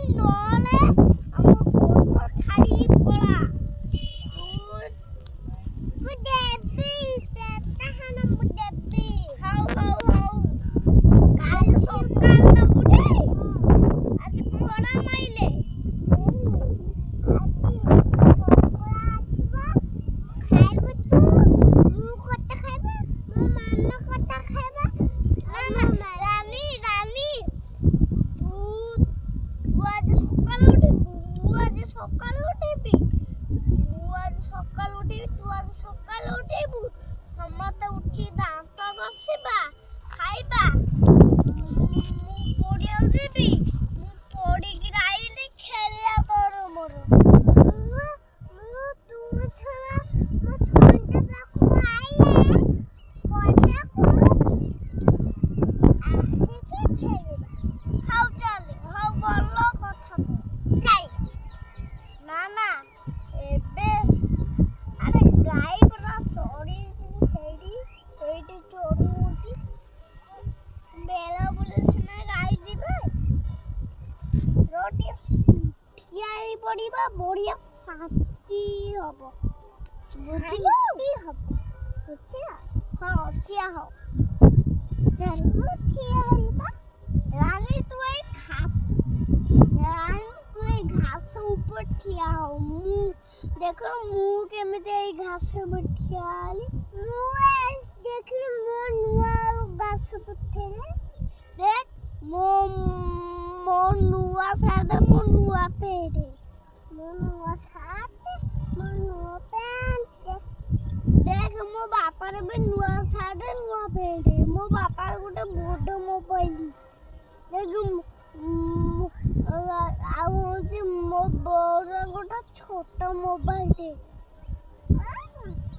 ନହେଲେ ଆମ ଘର ଛାଡ଼ି ପଳା। ମୁଁ ଦେବି ତାହାନ ମୁଁ ଦେବି। ହଉ କାଲି ସକାଳେ ଦବୁ ଟି। ଆଜି ପଡା ମାଇଲେ ଖାଇବୁ ତୁ। ମୁଁ କତା ଖାଇବ ମୋ ମାମା କତା ଖାଇବ। ରାନୀ ତୁ ଆଜି ସକାଳୁ ଉଠିବୁ। ମୁଁ ଆଜି ସକାଳୁ ଉଠିବି। ସମସ୍ତେ ଉଠି ଦାନ୍ତ ଘଷିବା ଖାଇବା। ମୁଁ ପଡ଼ିଆକୁ ଯିବି। ମୁଁ ପଡ଼ିକି ଆଇଲି ଖେଳିବା ତୋର ମୋର। ତୁ ମୋ ସନ୍ଧ୍ୟା ପାଖକୁ ଆଇଲେ ପଡ଼ିଆକୁ ଆସିକି ଖେଳିବା। ହଉ ଚାଲେ। ହଉ ଭଲ କଥା ଯାଇ। ନା ଏବେ ଆରେ ଗାଈ ପୁରା ଚଢ଼ି ସେଇଠି ଚଢ଼ୁଛନ୍ତି। ବେଳ ବୁଲେ ସିନା ଗାଈ ଯିବେ। ଟିକେ ଠିଆ ହେଇ ପଡ଼ିବା ବଢ଼ିଆ ଶାନ୍ତି ହବ। ବୁଝିଲୁ? ବୁଝିଲ? ହଁ ଠିଆ ହଉ। ଚାଲ ଠିଆ ହେବା। ରାନୀ ତୁ ଏଇ ଘାସ ଉପରେ ଠିଆ ହଉ। ମୁଁ କେମିତି ଏଇ ଘାସ ଉପରେ ଠିଆ ହେଲି। ଦେଖିଲି ମୋ ନୂଆ ଘାସ ପଥେଇଲେ। ଦେଖ ମୋ ନୂଆ ସାର୍ଟ ମୋ ନୂଆ ପ୍ୟାଣ୍ଟ। ଦେଖ ମୋ ବାପାର ବି ନୂଆ ସାର୍ଟ ନୂଆ ପ୍ୟାଣ୍ଟ। ମୋ ବାପାର ଗୋଟେ ବଡ଼ ମୋବାଇଲ। ଦେଖ ଆଉ ହଉଛି ମୋ ବୋଉର ଗୋଟେ ଛୋଟ ମୋବାଇଲଟେ।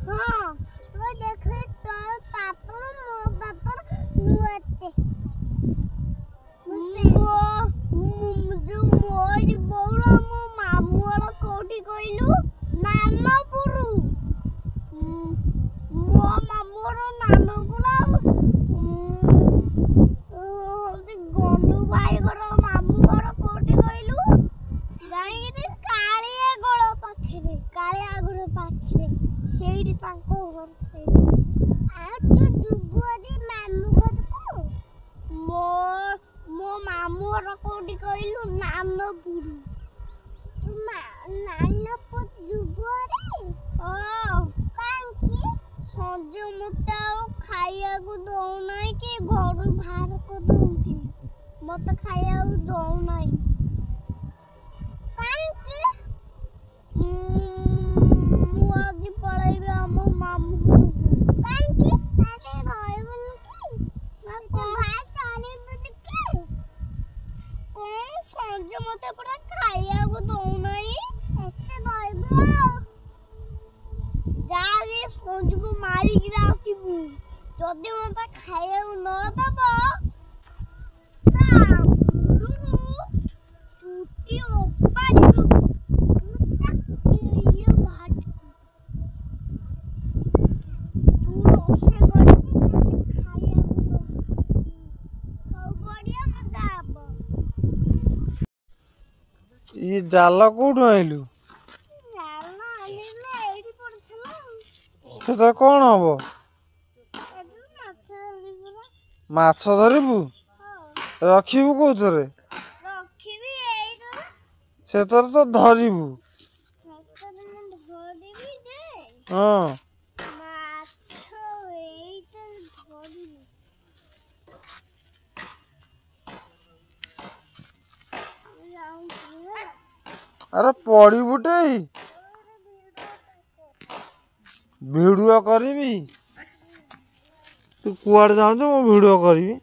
ହଁ ମୁଁ ଦେଖିଲି ତୋ ବାପା ମୋ ବାପାର ନୂଆଟେ। ମୋରି ବୋଉର ମୋ ମାମୁଁ ଘର କୋଉଠି କହିଲୁ? ନାନପୁର। ମୋ ମାମୁଁ ଘର ନାନପୁର। ହଉଛି ଗନୁ ଭାଇ ଘର ମାମୁଁ ଘର କୋଉଠି କହିଲୁ? ଯାଇକି କାଳିଆ ଗୋଳ ପାଖରେ ସେଇଠି ତାଙ୍କ ଘର ସେଇଠି। ଆଉ ତୁ ଯିବୁ ଆଜି ମାମୁଁ ଘରକୁ? ମୋ ମାମୁଁ ଘର କୋଉଠି କହିଲୁ? ନାନପୁର। ନାନପୁର ଯିବୁ ଆରେ? କାହିଁକି? ସଞ୍ଜୁ ମତେ ଆଉ ଖାଇବାକୁ ଦଉନାହିଁ କି ଘରୁ ବାହାର କରିଦଉଛି। ମତେ ଖାଇବାକୁ ଦଉନାହିଁ। କାହିଁକି? ମୁଁ ଆଜି ପଳେଇବି ଆମ ମାମୁଁ ଘରକୁ। କାହିଁକି? ରହିବୁନି କି? ଭାଇ ଚଳିବୁନି କି? କଣ ସଞ୍ଜୁ ମତେ ପୁରା ଖାଇବାକୁ ଦଉନାହିଁ। ଏତେ ରହିବୁ ଆଉ। ଯାଏ ସଞ୍ଜୁକୁ ମାରିକିରି ଆସିବୁ। ଯଦି ମତେ ଖାଇବାକୁ ନ ଦବ ତା ମୁଣ୍ଡରୁ ଚୁଟି ଓପାଡ଼ି ଦବୁ। ତୁ ରୋଷେଇ କରିବୁ ମତେ ଖାଇବାକୁ ଦବୁ। ହଉ ବଢିଆ ମଜା ହବ। ଇ ଜାଲ କୋଉଠୁ ଆଇଲୁ? ଜାଲ ଆଣିଲେ ଏଇଠି ପଡିଥିଲା। ସେଥିରେ କଣ ହବ? ମାଛ ଧରିବୁ? ରଖିବୁ କୋଉଥିରେ? ରଖିବି ଏଇଥିରେ। ସେଥିରେ ତ ଧରିବୁ। ଧରିବି ଯେ ହଁ ମାଛ ଏଇଥିରେ ଧରିବି। ଆରେ ପଡିବୁ ଟେ। ଭିଡିଓ କରିବି। ତୁ କୁଆଡେ ଯାଉଛୁ? ମୁଁ ଭିଡିଓ କରିବି।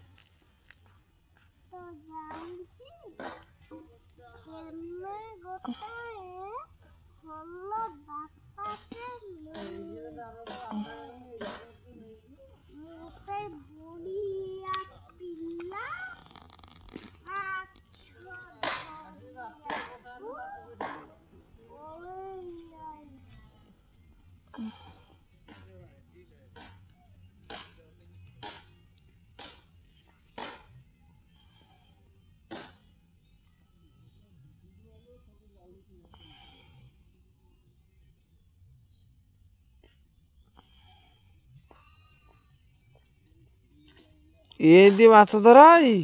ଏମିତି ମାଛ ଧରା ହଇ?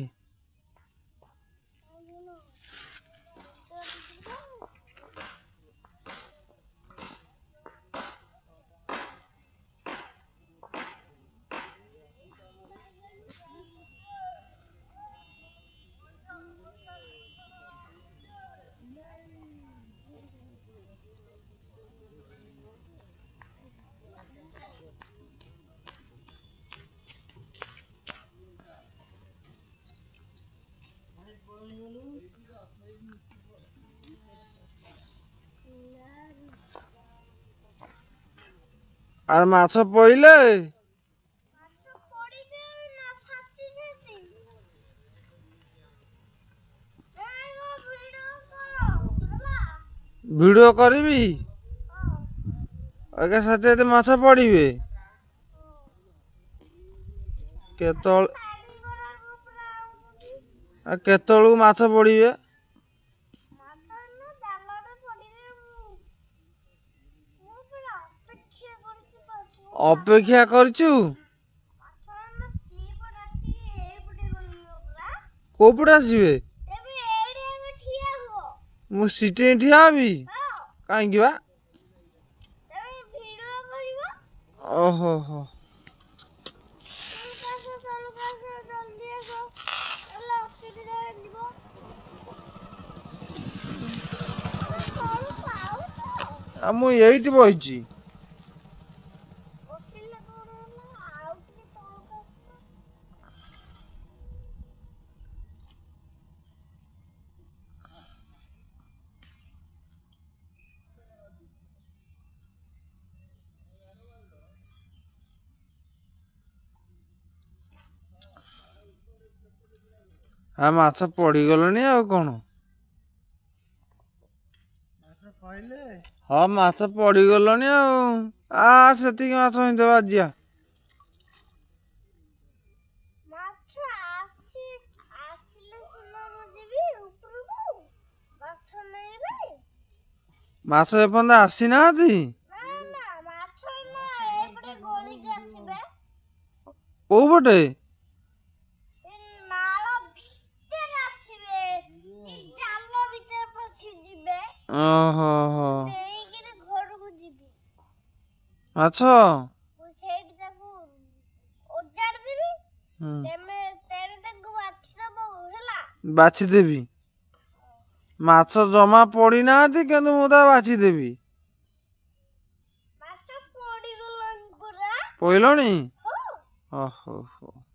আর মাছ পইলে ভিডিও କରିବି ଏକା ସାଥେ ଏତେ ମାଛ ପଡ଼ିବେ କେତେବେଳକୁ ମାଛ ପଡ଼ିବେ? ଅପେକ୍ଷା କରିଛୁ? କୋଉ ପଟେ ଆସିବେ? ମୁଁ ସିଟି ଠିଆ ହେବି? କାହିଁକି ବା? ଓହୋ ହୋ। ମୁଁ ଏଇଠି ବଇଛି। ମାଛ ପଡ଼ିଗଲେଣି ଆଉ କଣ? ହଁ ମାଛ ପଡ଼ିଗଲେଣି ଆଉ ସେତିକି ମାଛ ହେଇଥିବ ଆଜିଆ। ମାଛ ଏପର୍ଯ୍ୟନ୍ତ ଆସିନାହାନ୍ତି? କୋଉ ପଟେ? ଓହୋ ହୋ। ମାଛ ବାଛିଦେବି। ମାଛ ଜମା ପଡ଼ିନାହାନ୍ତି କିନ୍ତୁ ମୁଁ ତା ବାଛିଦେବି। ପଇଲଣି? ହଉ ହଉ।